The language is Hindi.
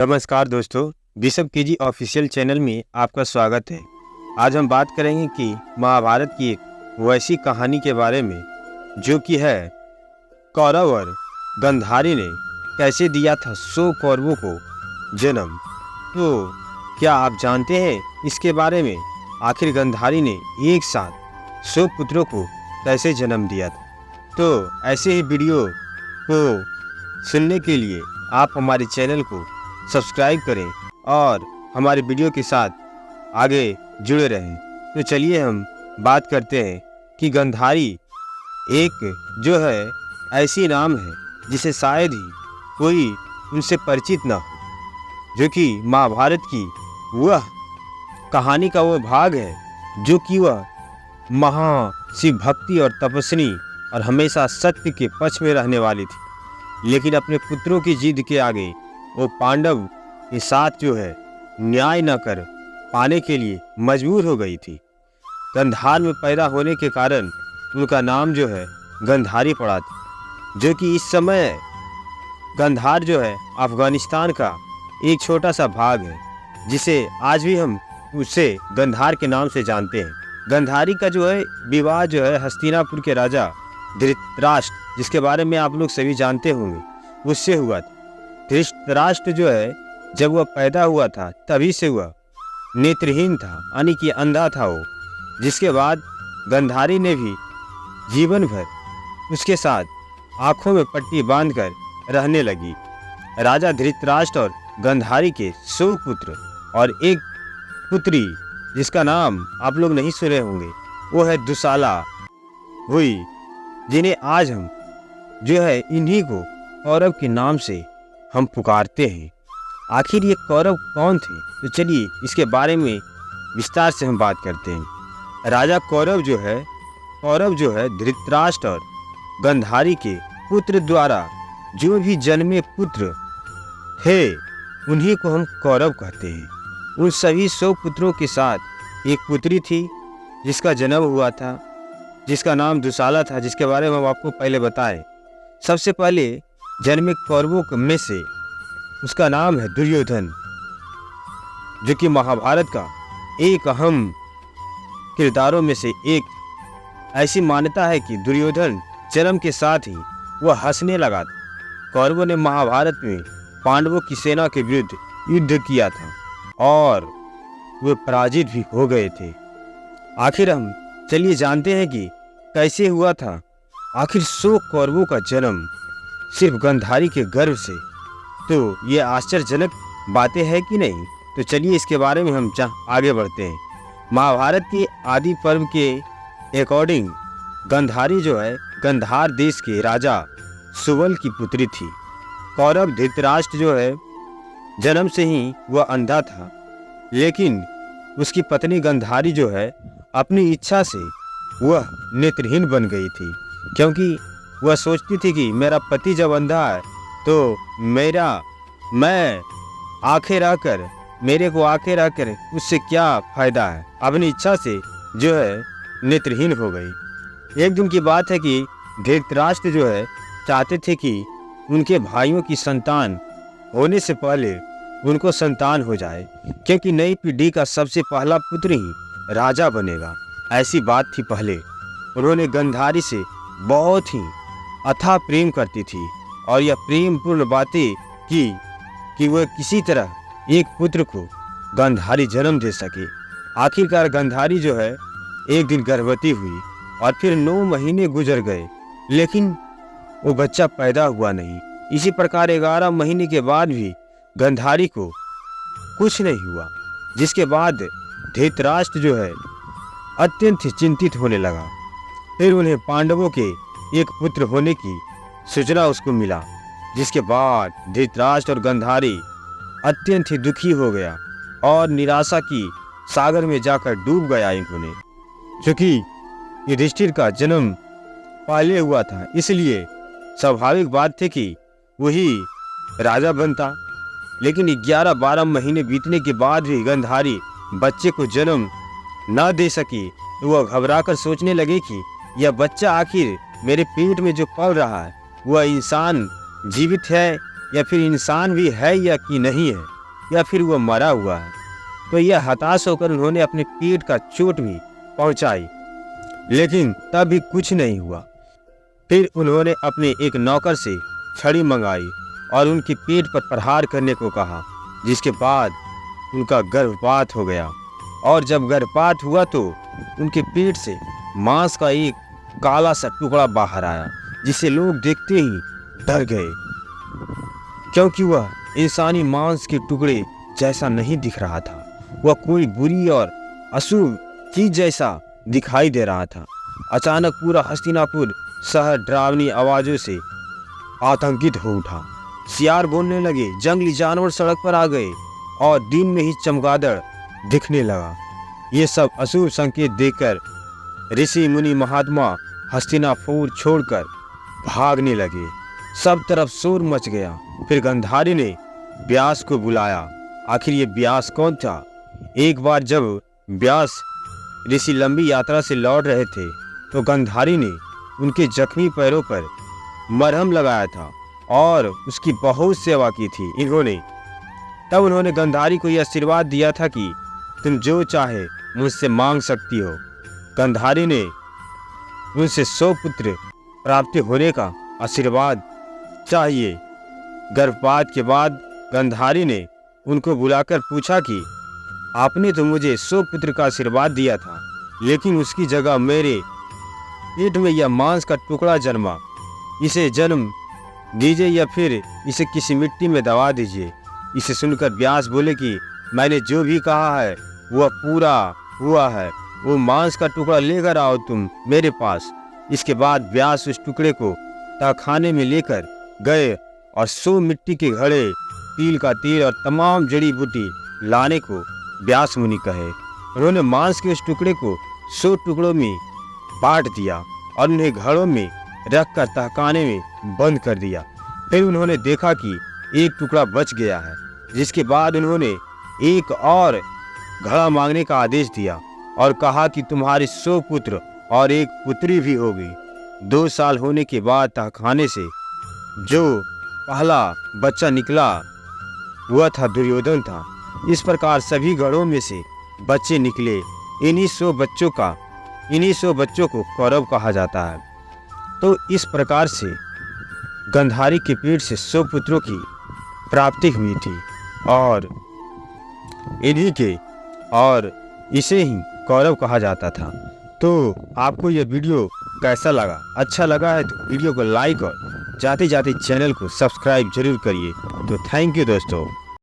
नमस्कार दोस्तों, बिशप केजी ऑफिशियल चैनल में आपका स्वागत है। आज हम बात करेंगे कि महाभारत की एक वैसी कहानी के बारे में जो कि है कौरव और गंधारी ने कैसे दिया था 100 कौरवों को जन्म। तो क्या आप जानते हैं इसके बारे में? आखिर गंधारी ने एक साथ 100 पुत्रों को कैसे जन्म दिया था? तो ऐसे ही वीडियो को सुनने के लिए आप हमारे चैनल को सब्सक्राइब करें और हमारे वीडियो के साथ आगे जुड़े रहें। तो चलिए हम बात करते हैं कि गंधारी एक जो है ऐसी नाम है जिसे शायद ही कोई उनसे परिचित ना हो, जो कि महाभारत की वह कहानी का वो भाग है जो कि वह महाशिव भक्ति और तपस्वी और हमेशा सत्य के पक्ष में रहने वाली थी। लेकिन अपने पुत्रों की जिद के आगे वो पांडव के साथ जो है न्याय न कर पाने के लिए मजबूर हो गई थी। गंधार में पैदा होने के कारण उनका नाम जो है गंधारी पड़ा था, जो कि इस समय गंधार जो है अफगानिस्तान का एक छोटा सा भाग है, जिसे आज भी हम उसे गंधार के नाम से जानते हैं। गंधारी का जो है विवाह जो है हस्तिनापुर के राजा धृतराष्ट्र, जिसके बारे में आप लोग सभी जानते होंगे, उससे हुआ था। धृतराष्ट्र जो है जब वह पैदा हुआ था तभी से वह नेत्रहीन था, यानी कि अंधा था वो। जिसके बाद गंधारी ने भी जीवन भर उसके साथ आंखों में पट्टी बांधकर रहने लगी। राजा धृतराष्ट्र और गंधारी के 100 पुत्र और एक पुत्री, जिसका नाम आप लोग नहीं सुने होंगे, वो है दुशाला हुई, जिन्हें आज हम जो है इन्हीं को कौरव के नाम से हम पुकारते हैं। आखिर ये कौरव कौन थे? तो चलिए इसके बारे में विस्तार से हम बात करते हैं। राजा कौरव जो है धृतराष्ट्र और गंधारी के पुत्र द्वारा जो भी जन्मे पुत्र थे उन्हीं को हम कौरव कहते हैं। उन सभी 100 पुत्रों के साथ एक पुत्री थी जिसका जन्म हुआ था, जिसका नाम दुशाला था, जिसके बारे में हम आपको पहले बताएं। सबसे पहले जन्मे कौरवों में से उसका नाम है दुर्योधन, जो कि महाभारत का एक अहम किरदारों में से एक। ऐसी मान्यता है कि दुर्योधन जन्म के साथ ही वह हंसने लगा था। कौरवों ने महाभारत में पांडवों की सेना के विरुद्ध युद्ध किया था और वे पराजित भी हो गए थे। आखिर हम चलिए जानते हैं कि कैसे हुआ था आखिर 100 कौरवों का जन्म सिर्फ गंधारी के गर्भ से। तो ये आश्चर्यजनक बातें हैं कि नहीं? तो चलिए इसके बारे में हम आगे बढ़ते हैं। महाभारत के आदि पर्व के अकॉर्डिंग गंधारी जो है गंधार देश के राजा सुबल की पुत्री थी। कौरव धृतराष्ट्र जो है जन्म से ही वह अंधा था, लेकिन उसकी पत्नी गंधारी जो है अपनी इच्छा से वह नेत्रहीन बन गई थी, क्योंकि वह सोचती थी कि मेरा पति जब अंधा है तो मैं आंखें रहकर मेरे को आंखें रहकर उससे क्या फायदा है। अपनी इच्छा से जो है नेत्रहीन हो गई। एक दिन की बात है कि धृतराष्ट्र जो है चाहते थे कि उनके भाइयों की संतान होने से पहले उनको संतान हो जाए, क्योंकि नई पीढ़ी का सबसे पहला पुत्र ही राजा बनेगा। ऐसी बात थी पहले। उन्होंने गंधारी से बहुत ही अथाह प्रेम करती थी और यह प्रेम पूर्ण बातें की कि वह किसी तरह एक पुत्र को गंधारी जन्म दे सके। आखिरकार गंधारी जो है एक दिन गर्भवती हुई और फिर 9 महीने गुजर गए, लेकिन वो बच्चा पैदा हुआ नहीं। इसी प्रकार 11 महीने के बाद भी गंधारी को कुछ नहीं हुआ, जिसके बाद धृतराष्ट्र जो है अत्यंत चिंतित होने लगा। फिर उन्हें पांडवों के एक पुत्र होने की सूचना उसको मिला, जिसके बाद धृतराष्ट्र और गंधारी अत्यंत ही दुखी हो गया और निराशा की सागर में जाकर डूब गया। इन्होंने चूंकि युधिष्ठिर का जन्म पहले हुआ था, इसलिए स्वाभाविक बात थी कि वही राजा बनता। लेकिन 11-12 महीने बीतने के बाद भी गंधारी बच्चे को जन्म न दे सकी, तो वह घबराकर सोचने लगे कि यह बच्चा आखिर मेरे पेट में जो पल रहा है वह इंसान जीवित है या फिर इंसान भी है या कि नहीं है, या फिर वो मरा हुआ है। तो यह हताश होकर उन्होंने अपने पीठ का चोट भी पहुंचाई, लेकिन तब भी कुछ नहीं हुआ। फिर उन्होंने अपने एक नौकर से छड़ी मंगाई और उनकी पीठ पर प्रहार करने को कहा, जिसके बाद उनका गर्भपात हो गया। और जब गर्भपात हुआ तो उनके पेट से मांस का एक काला सा टुकड़ा बाहर आया, जिसे लोग देखते ही डर गए, क्योंकि वह इंसानी मांस के टुकड़े जैसा नहीं दिख रहा था। वह कोई बुरी और अशुभ चीज जैसा दिखाई दे रहा था। अचानक पूरा हस्तिनापुर शहर डरावनी आवाजों से आतंकित हो उठा। सियार बोलने लगे, जंगली जानवर सड़क पर आ गए और दिन में ही चमगादड़ दिखने लगा। ये सब अशुभ संकेत देखकर ऋषि मुनि महात्मा हस्तिनापुर छोड़कर भागने लगे। सब तरफ शोर मच गया। फिर गंधारी ने व्यास को बुलाया। आखिर ये व्यास कौन था? एक बार जब व्यास ऋषि लंबी यात्रा से लौट रहे थे तो गंधारी ने उनके जख्मी पैरों पर मरहम लगाया था और उसकी बहुत सेवा की थी। तब उन्होंने गंधारी को यह आशीर्वाद दिया था कि तुम जो चाहे मुझसे मांग सकती हो। गंधारी ने उनसे 100 पुत्र प्राप्त होने का आशीर्वाद चाहिए। गर्भपात के बाद गंधारी ने उनको बुलाकर पूछा कि आपने तो मुझे 100 पुत्र का आशीर्वाद दिया था, लेकिन उसकी जगह मेरे पेट में यह मांस का टुकड़ा जन्मा। इसे जन्म दीजिए या फिर इसे किसी मिट्टी में दबा दीजिए। इसे सुनकर व्यास बोले कि मैंने जो भी कहा है वह पूरा हुआ है। वो मांस का टुकड़ा लेकर आओ तुम मेरे पास। इसके बाद व्यास उस टुकड़े को तहखाने में लेकर गए और 100 मिट्टी के घड़े, तिल का तेल और तमाम जड़ी बूटी लाने को व्यास मुनि कहे। उन्होंने मांस के उस टुकड़े को 100 टुकड़ों में बांट दिया और उन्हें घड़ों में रखकर तहखाने में बंद कर दिया। फिर उन्होंने देखा कि एक टुकड़ा बच गया है, जिसके बाद उन्होंने एक और घड़ा मांगने का आदेश दिया और कहा कि तुम्हारे 100 पुत्र और एक पुत्री भी होगी। 2 साल होने के बाद तहखाने से जो पहला बच्चा निकला वह था दुर्योधन था। इस प्रकार सभी घड़ों में से बच्चे निकले। इन्हीं 100 बच्चों को कौरव कहा जाता है। तो इस प्रकार से गंधारी के पेट से 100 पुत्रों की प्राप्ति हुई थी और इसे ही कौरव कहा जाता था। तो आपको यह वीडियो कैसा लगा? अच्छा लगा है तो वीडियो को लाइक और जाते जाते चैनल को सब्सक्राइब जरूर करिए। तो थैंक यू दोस्तों।